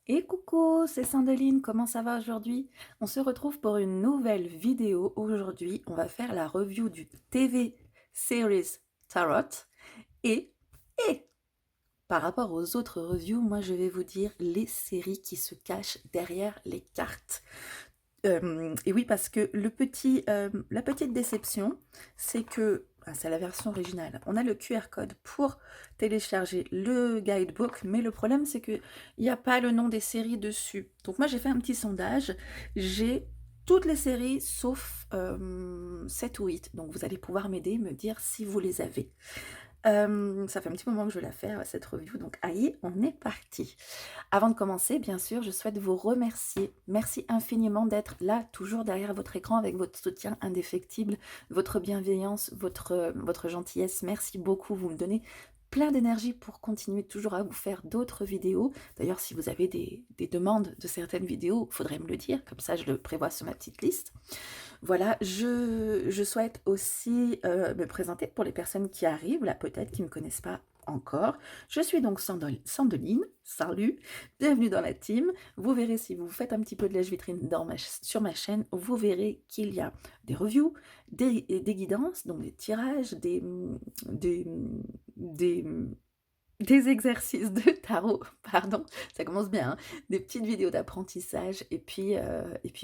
Et coucou, c'est Sandeline, comment ça va aujourd'hui? On se retrouve pour une nouvelle vidéo. Aujourd'hui, on va faire la review du TV Series Tarot. Et, et par rapport aux autres reviews, moi je vais vous dire les séries qui se cachent derrière les cartes. Et oui, parce que la petite déception, c'est que, c'est la version originale, on a le QR code pour télécharger le guidebook, mais le problème c'est qu'il n'y a pas le nom des séries dessus. Donc moi j'ai fait un petit sondage, j'ai toutes les séries sauf 7 ou 8, donc vous allez pouvoir m'aider, me dire si vous les avez. Ça fait un petit moment que je veux la faire, cette review, donc allez, on est parti. Avant de commencer, bien sûr, je souhaite vous remercier. Merci infiniment d'être là, toujours derrière votre écran, avec votre soutien indéfectible, votre bienveillance, votre gentillesse. Merci beaucoup, vous me donnez plein d'énergie pour continuer toujours à vous faire d'autres vidéos. D'ailleurs, si vous avez des demandes de certaines vidéos, il faudrait me le dire, comme ça je le prévois sur ma petite liste. Voilà, je souhaite aussi me présenter pour les personnes qui arrivent, là peut-être qui ne me connaissent pas encore. Je suis donc Sandeline, salut, bienvenue dans la team. Vous verrez, si vous faites un petit peu de lèche-vitrine sur ma chaîne, vous verrez qu'il y a des reviews, des guidances, donc des tirages, des, des, des exercices de tarot, pardon, ça commence bien, hein, des petites vidéos d'apprentissage et puis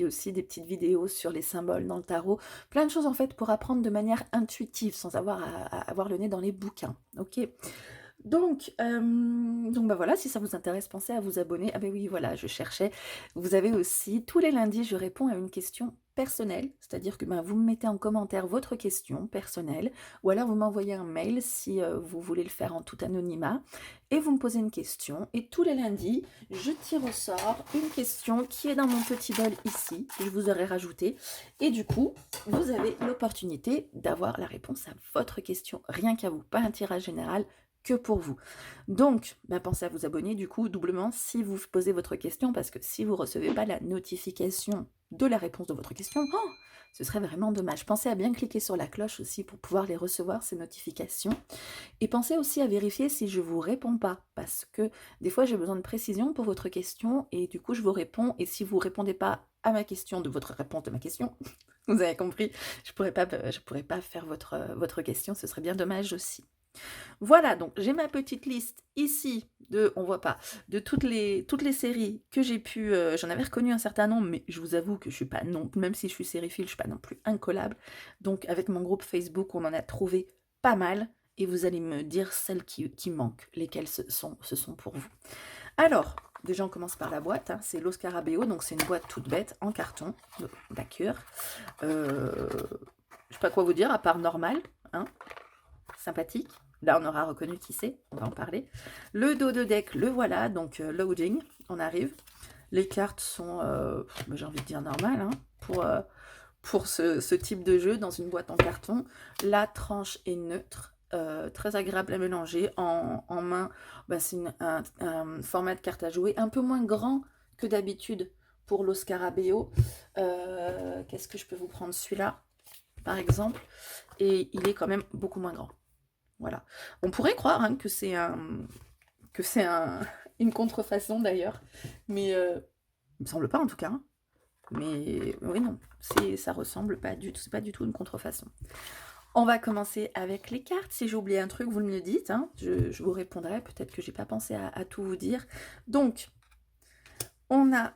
aussi des petites vidéos sur les symboles dans le tarot, plein de choses en fait pour apprendre de manière intuitive sans avoir à avoir le nez dans les bouquins, ok? Donc bah voilà, si ça vous intéresse, pensez à vous abonner. Ah ben oui, voilà, je cherchais. Vous avez aussi, tous les lundis, je réponds à une question personnelle, c'est-à-dire que vous me mettez en commentaire votre question personnelle, ou alors vous m'envoyez un mail si vous voulez le faire en tout anonymat, et vous me posez une question, et tous les lundis, je tire au sort une question qui est dans mon petit bol ici, que je vous aurais rajouté, et du coup, vous avez l'opportunité d'avoir la réponse à votre question, rien qu'à vous, pas un tirage général, que pour vous. Donc, pensez à vous abonner du coup doublement si vous posez votre question, parce que si vous ne recevez pas la notification de la réponse de votre question, ce serait vraiment dommage. Pensez à bien cliquer sur la cloche aussi pour pouvoir les recevoir, ces notifications. Et pensez aussi à vérifier si je vous réponds pas, parce que des fois j'ai besoin de précision pour votre question, et du coup je vous réponds, et si vous répondez pas à ma question de votre réponse de ma question, vous avez compris, je pourrais pas faire votre question, ce serait bien dommage aussi. Voilà, donc j'ai ma petite liste ici on voit pas, de toutes les séries que j'ai pu, j'en avais reconnu un certain nombre, mais je vous avoue que je suis pas non, même si je suis sériephile, je suis pas non plus incollable. Donc avec mon groupe Facebook, on en a trouvé pas mal, et vous allez me dire celles qui manquent, lesquelles ce sont pour vous. Alors, déjà on commence par la boîte, hein, c'est Lo Scarabeo, donc c'est une boîte toute bête en carton, d'accord. Je sais pas quoi vous dire, à part normal, hein, sympathique. Là, on aura reconnu qui c'est, on va en parler. Le dos de deck, le voilà, donc loading, on arrive. Les cartes sont, j'ai envie de dire normales, hein, pour ce type de jeu dans une boîte en carton. La tranche est neutre, très agréable à mélanger. En main, c'est un format de carte à jouer un peu moins grand que d'habitude pour Lo Scarabeo. Qu'est-ce que je peux vous prendre? Celui-là, par exemple, et il est quand même beaucoup moins grand. Voilà. On pourrait croire, hein, que c'est une contrefaçon d'ailleurs, mais il me semble pas en tout cas, hein. Mais oui, non, ça ressemble pas du tout, c'est pas du tout une contrefaçon. On va commencer avec les cartes. Si j'ai oublié un truc, vous me le dites, hein, je vous répondrai. Peut-être que j'ai pas pensé à tout vous dire. Donc, on a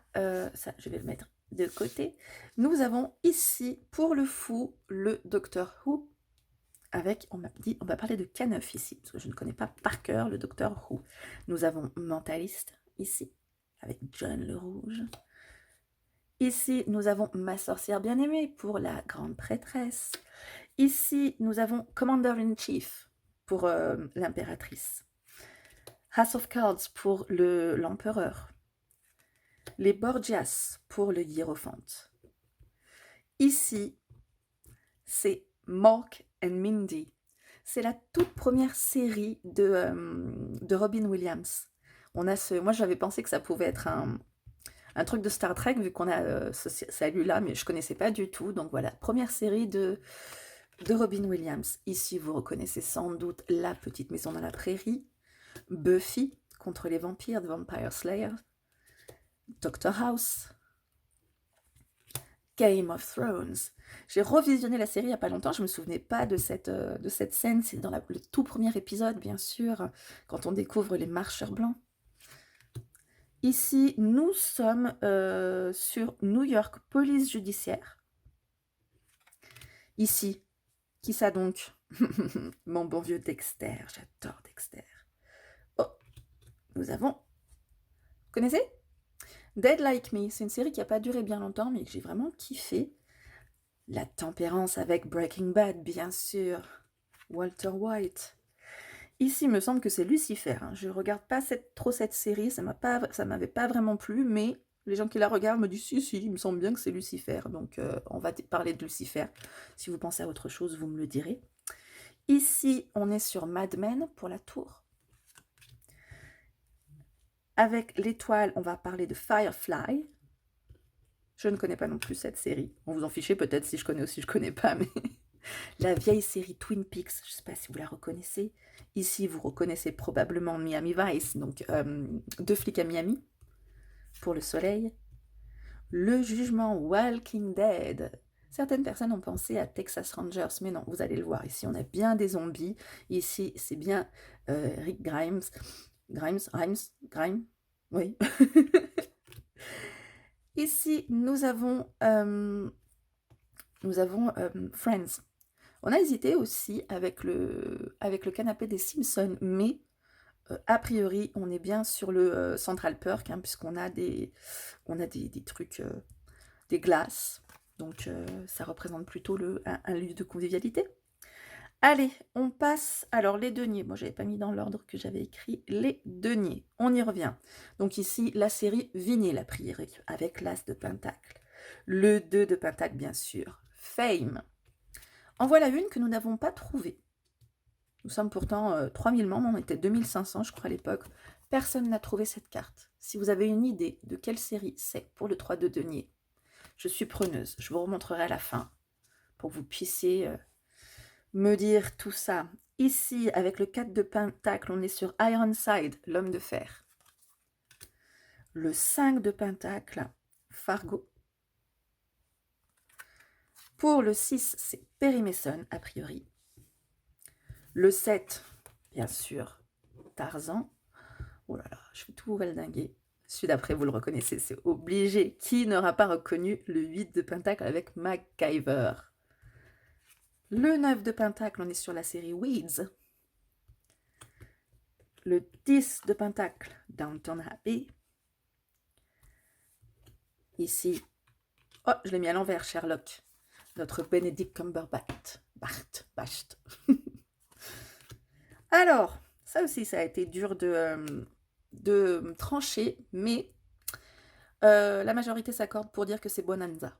ça, je vais le mettre de côté. Nous avons ici pour le fou le Doctor Who. On m'a dit, on va parler de K9 ici, parce que je ne connais pas par cœur le Docteur Who. Nous avons Mentaliste ici, avec John le Rouge. Ici, nous avons Ma sorcière bien-aimée pour la grande prêtresse. Ici, nous avons Commander-in-Chief pour l'impératrice. House of Cards pour l'empereur. Les Borgias pour le hiérophante. Ici, c'est Mork and Mindy. C'est la toute première série de Robin Williams. Moi, j'avais pensé que ça pouvait être un truc de Star Trek, vu qu'on a ce salut-là, mais je ne connaissais pas du tout. Donc voilà, première série de Robin Williams. Ici, vous reconnaissez sans doute La petite maison dans la prairie, Buffy contre les vampires, The Vampire Slayer, Doctor House, Game of Thrones. J'ai revisionné la série il n'y a pas longtemps, je ne me souvenais pas de cette scène, c'est dans le tout premier épisode, bien sûr, quand on découvre les marcheurs blancs. Ici, nous sommes sur New York Police Judiciaire. Ici, qui ça donc? Mon bon vieux Dexter, j'adore Dexter. Oh, nous avons... Vous connaissez? Dead Like Me, c'est une série qui n'a pas duré bien longtemps, mais que j'ai vraiment kiffé. La tempérance avec Breaking Bad, bien sûr. Walter White. Ici, il me semble que c'est Lucifer. Hein. Je ne regarde pas trop cette série, ça m'avait pas vraiment plu, mais les gens qui la regardent me disent si, il me semble bien que c'est Lucifer. Donc, on va parler de Lucifer. Si vous pensez à autre chose, vous me le direz. Ici, on est sur Mad Men pour la tour. Avec l'étoile, on va parler de Firefly. Je ne connais pas non plus cette série. On vous en fichez peut-être si je connais ou si je connais pas, mais... La vieille série Twin Peaks, je ne sais pas si vous la reconnaissez. Ici, vous reconnaissez probablement Miami Vice, donc 2 flics à Miami, pour le soleil. Le jugement Walking Dead. Certaines personnes ont pensé à Texas Rangers, mais non, vous allez le voir. Ici, on a bien des zombies. Ici, c'est bien Rick Grimes. Grimes, oui. Ici, nous avons Friends. On a hésité aussi avec le canapé des Simpsons, mais a priori, on est bien sur le Central Perk, hein, puisqu'on a des trucs, des glaces. Donc, ça représente plutôt un lieu de convivialité. Allez, on passe. Alors, les deniers. Moi, j'avais pas mis dans l'ordre que j'avais écrit les deniers. On y revient. Donc, ici, la série vinyle, a priori, avec l'as de pentacle. Le 2 de pentacle, bien sûr. Fame. En voilà une que nous n'avons pas trouvée. Nous sommes pourtant 3000 membres, on était 2500 je crois à l'époque. Personne n'a trouvé cette carte. Si vous avez une idée de quelle série c'est pour le 3 de denier, je suis preneuse. Je vous remontrerai à la fin pour que vous puissiez me dire tout ça. Ici, avec le 4 de pentacle, on est sur Ironside, l'homme de fer. Le 5 de pentacle, Fargo. Pour le 6, c'est Perry Mason, a priori. Le 7, bien sûr, Tarzan. Oh là là, je vais tout vous valdinguer. Celui d'après, vous le reconnaissez, c'est obligé. Qui n'aura pas reconnu le 8 de pentacle avec MacGyver? Le 9 de pentacle, on est sur la série Weeds. Le 10 de pentacle, Downton Abbey. Ici, oh, je l'ai mis à l'envers, Sherlock. Notre Benedict Cumberbatch. Bacht. Alors, ça aussi, ça a été dur de trancher, mais la majorité s'accorde pour dire que c'est Bonanza.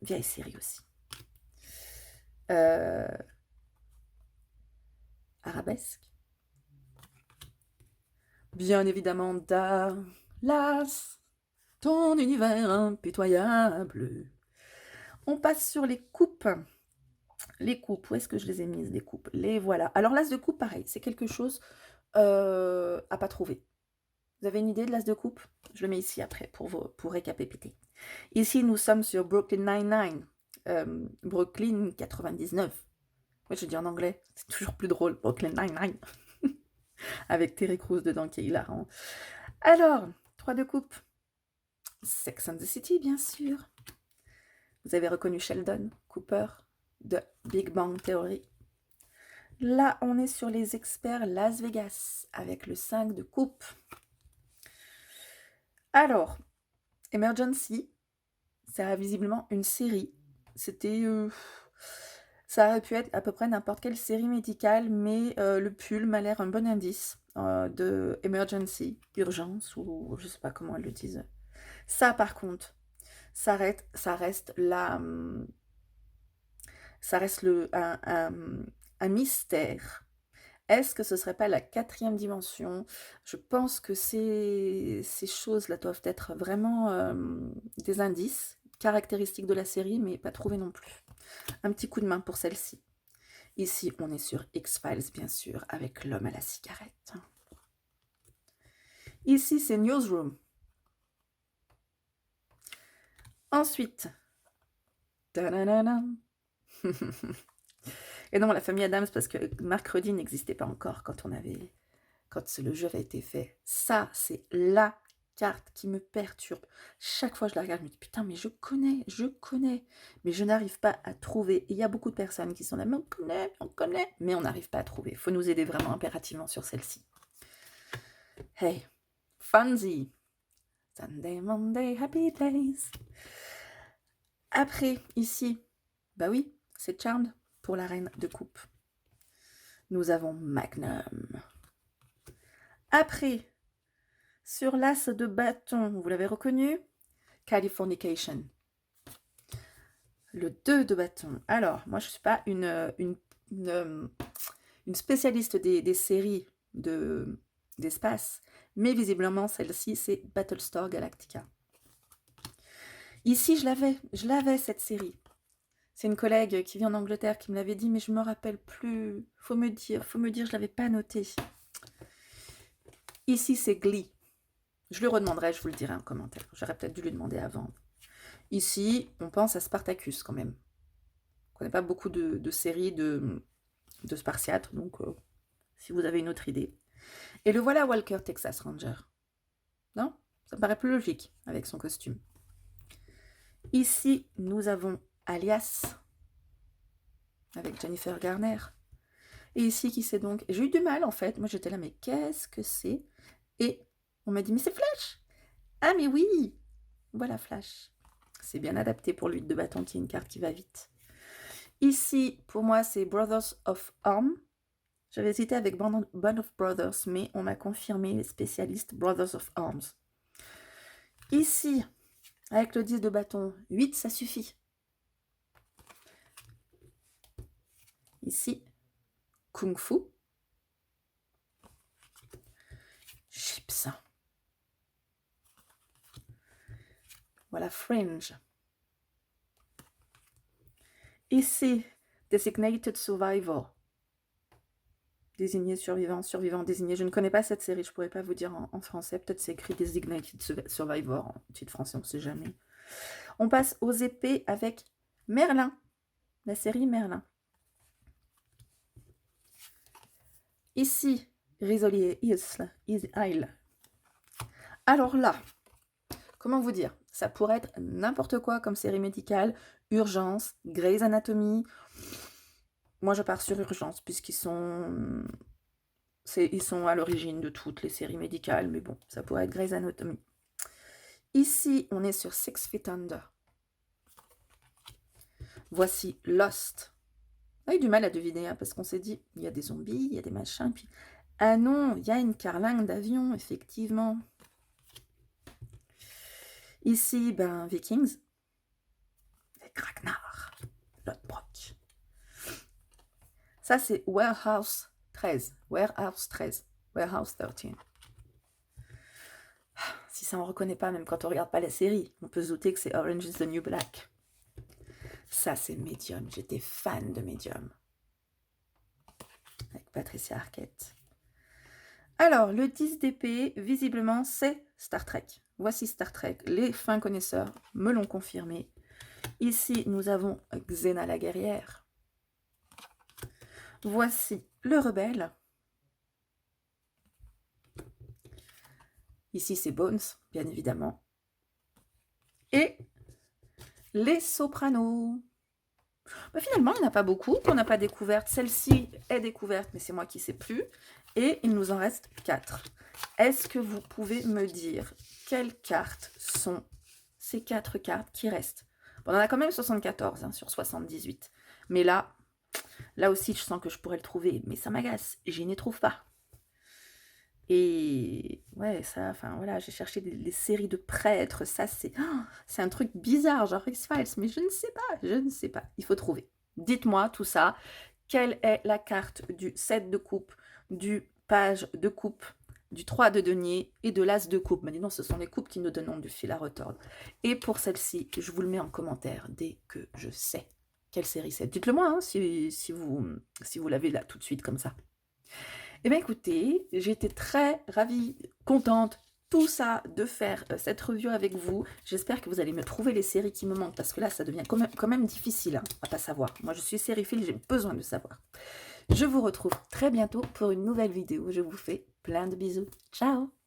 Vieille série aussi. Arabesque. Bien évidemment, Dallas, ton univers impitoyable. On passe sur les coupes. Les coupes, où est-ce que je les ai mises, les coupes? Les voilà. Alors, l'as de coupe, pareil, c'est quelque chose à pas trouver. Vous avez une idée de l'as de coupe? Je le mets ici après pour récapituler. Ici, nous sommes sur Brooklyn Nine-Nine. Brooklyn 99. Oui, je dis en anglais, c'est toujours plus drôle. Brooklyn Nine-Nine. Avec Terry Crews dedans qui est hilarant. Alors, 3 de coupe. Sex and the City, bien sûr. Vous avez reconnu Sheldon Cooper de Big Bang Theory. Là, on est sur les experts Las Vegas avec le 5 de coupe. Alors, Emergency, c'est visiblement une série. C'était... ça aurait pu être à peu près n'importe quelle série médicale, mais le pull m'a l'air un bon indice de Emergency, urgence, ou je sais pas comment elles le disent. Ça, par contre, ça reste un mystère. Est-ce que ce serait pas la 4e dimension? Je pense que ces choses-là doivent être vraiment des indices caractéristiques de la série, mais pas trouvés non plus. Un petit coup de main pour celle-ci. Ici, on est sur X-Files, bien sûr, avec l'homme à la cigarette. Ici, c'est Newsroom. Ensuite, ta-da-da-da. Et non, la famille Adams, parce que Mercredi n'existait pas encore quand le jeu avait été fait. Ça, c'est la carte qui me perturbe. Chaque fois que je la regarde, je me dis, putain, mais je connais, mais je n'arrive pas à trouver. Et il y a beaucoup de personnes qui sont là, mais on connaît, mais on n'arrive pas à trouver. Il faut nous aider vraiment impérativement sur celle-ci. Hey, Fonzie. Sunday, Monday, Happy Days. Après, ici, bah oui, c'est Charmed pour la reine de coupe. Nous avons Magnum. Après, sur l'as de bâton, vous l'avez reconnu, Californication. Le 2 de bâton. Alors, moi, je ne suis pas une spécialiste des séries d'espace, mais visiblement, celle-ci, c'est Battlestar Galactica. Ici, je l'avais cette série. C'est une collègue qui vit en Angleterre qui me l'avait dit, mais je ne me rappelle plus. Faut me dire, je ne l'avais pas noté. Ici, c'est Glee. Je lui redemanderai, je vous le dirai en commentaire. J'aurais peut-être dû lui demander avant. Ici, on pense à Spartacus quand même. On ne connaît pas beaucoup de séries de Spartiates, donc si vous avez une autre idée. Et le voilà Walker, Texas Ranger. Non? Ça me paraît plus logique avec son costume. Ici, nous avons Alias, avec Jennifer Garner. Et ici, qui c'est donc? J'ai eu du mal, en fait. Moi, j'étais là, mais qu'est-ce que c'est? Et on m'a dit, mais c'est Flash! Ah, mais oui! Voilà, Flash. C'est bien adapté pour lui de bâton, qui est une carte qui va vite. Ici, pour moi, c'est Brothers of Arms. J'avais hésité avec Band of Brothers, mais on m'a confirmé, les spécialistes, Brothers of Arms. Ici, avec le 10 de bâton, 8, ça suffit. Ici, Kung Fu. Chips. Voilà, Fringe. Ici, Designated Survivor. Désigné, survivant, désigné. Je ne connais pas cette série, je ne pourrais pas vous dire en français. Peut-être c'est écrit Designated Survivor, en titre français, on ne sait jamais. On passe aux épées avec Merlin, la série Merlin. Ici, Risolier Isle. Alors là, comment vous dire? Ça pourrait être n'importe quoi comme série médicale, Urgence, Grey's Anatomy. Moi, je pars sur Urgence, puisqu'ils sont à l'origine de toutes les séries médicales, mais bon, ça pourrait être Grey's Anatomy. Ici, on est sur Six Feet Under. Voici Lost. On a eu du mal à deviner, hein, parce qu'on s'est dit, il y a des zombies, il y a des machins, puis... Ah non, il y a une carlingue d'avion, effectivement. Ici, ben, Vikings. Et Ragnar, Lodbrok. Ça, c'est Warehouse 13. Warehouse 13. Warehouse 13. Si ça, on ne reconnaît pas, même quand on ne regarde pas la série. On peut se douter que c'est Orange is the New Black. Ça, c'est Medium. J'étais fan de Medium. Avec Patricia Arquette. Alors, le 10 d'épée, visiblement, c'est Star Trek. Voici Star Trek. Les fins connaisseurs me l'ont confirmé. Ici, nous avons Xena la guerrière. Voici le rebelle. Ici, c'est Bones, bien évidemment. Et les sopranos. Bah, finalement, il n'y en a pas beaucoup qu'on n'a pas découvertes. Celle-ci est découverte, mais c'est moi qui ne sais plus. Et il nous en reste 4. Est-ce que vous pouvez me dire quelles cartes sont ces 4 cartes qui restent? Bon, on en a quand même 74 hein, sur 78. Mais là aussi, je sens que je pourrais le trouver. Mais ça m'agace. Je n'y trouve pas. Et ouais, ça, enfin voilà, j'ai cherché les séries de prêtres, ça c'est un truc bizarre, genre X-Files, mais je ne sais pas, il faut trouver. Dites-moi tout ça, quelle est la carte du 7 de coupe, du page de coupe, du 3 de denier et de l'as de coupe? Mais dis non, ce sont les coupes qui nous donnent du fil à retordre. Et pour celle-ci, je vous le mets en commentaire dès que je sais quelle série c'est. Dites-le moi hein, si vous l'avez là tout de suite comme ça. Eh bien écoutez, j'ai été très ravie, contente, tout ça, de faire cette review avec vous. J'espère que vous allez me trouver les séries qui me manquent, parce que là, ça devient quand même difficile, hein, à pas savoir. Moi, je suis sériephile, j'ai besoin de savoir. Je vous retrouve très bientôt pour une nouvelle vidéo. Je vous fais plein de bisous. Ciao!